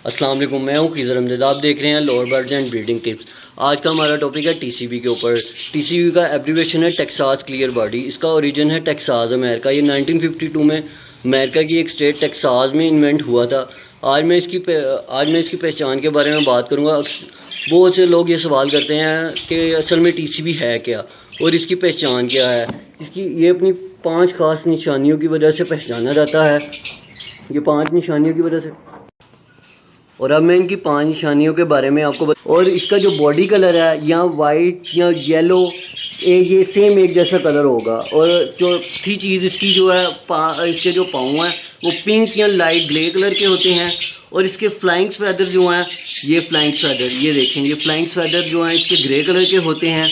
अस्सलाम वालेकुम, मैं हूँ खीज़र अहमद। आप देख रहे हैं lower birds and breeding tips. आज का हमारा टॉपिक है टीसीबी के ऊपर। टीसीबी का एब्रीवेशन है टेक्सास क्लियर बॉडी। इसका ओरिजिन है टेक्सास अमेरिका। ये 1952 में अमेरिका की एक स्टेट टेक्सास में इन्वेंट हुआ था। आज मैं इसकी पहचान के बारे में बात करूँगा। बहुत से लोग ये सवाल करते हैं कि असल में टीसीबी है क्या और इसकी पहचान क्या है। ये अपनी 5 खास निशानियों की वजह से पहचाना जाता है। ये 5 निशानियों की वजह से, और अब मैं इनकी 5 निशानियों के बारे में आपको और इसका जो बॉडी कलर है या वाइट या येलो, ये सेम एक जैसा कलर होगा। और चौथी चीज़ इसकी जो है इसके जो पाँव हैं वो पिंक या लाइट ग्रे कलर के होते हैं। और इसके फ्लाइंग फैदर जो हैं, ये फ्लाइंग फैदर, ये देखें, ये फ्लाइंग फैदर जो हैं इसके ग्रे कलर के होते हैं।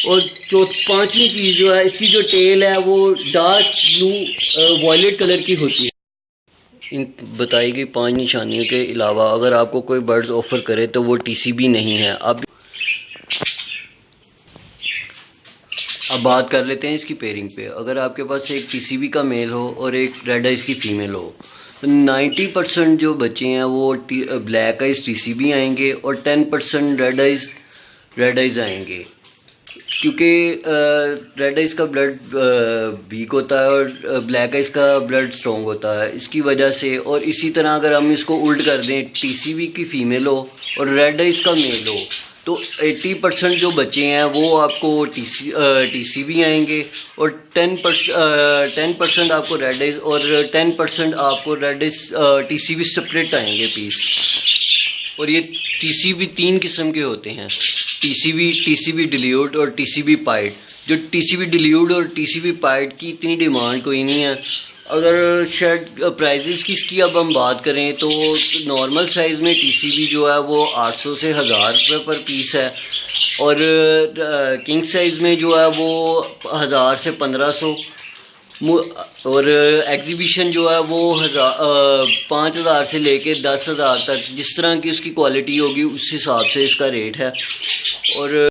और पाँचवीं चीज़ जो है, इसकी जो टेल है वो डार्क ब्लू वॉयलेट कलर की होती है। इन बताई गई 5 निशानियों के अलावा अगर आपको कोई बर्ड्स ऑफ़र करे तो वो टीसीबी नहीं है। अब बात कर लेते हैं इसकी पेयरिंग पे। अगर आपके पास एक टीसीबी का मेल हो और एक रेड आइज़ की फ़ीमेल हो तो 90% जो बच्चे हैं वो ब्लैक आइज़ टीसीबी आएंगे और 10% रेड आइज़ आएंगे, क्योंकि रेड आइज़ का ब्लड वीक होता है और ब्लैक आइज़ का ब्लड स्ट्रॉन्ग होता है, इसकी वजह से। और इसी तरह अगर हम इसको उल्ट कर दें, टीसीबी की फ़ीमेल हो और रेड आइज़ का मेल हो तो 80% जो बच्चे हैं वो आपको टीसीबी आएंगे और 10% आपको रेड आइज़ और 10% आपको रेड आइज़ टीसीबी सेपरेट आएंगे पीस। और ये टीसीबी 3 किस्म के होते हैं, टीसीबी डिल्यूट और टीसीबी पाइड। जो टीसीबी डिल्यूट और टीसीबी पाइड की इतनी डिमांड कोई नहीं है। अगर शेड प्राइजेस की इसकी अब हम बात करें तो नॉर्मल साइज़ में टीसीबी जो है वो 800 से 1000 रुपये पर पीस है। और किंग साइज़ में जो है वो 1000 से 1500। और एग्जीबिशन जो है वो 5000 से लेके 10,000 तक, जिस तरह की उसकी क्वालिटी होगी उस हिसाब से इसका रेट है। और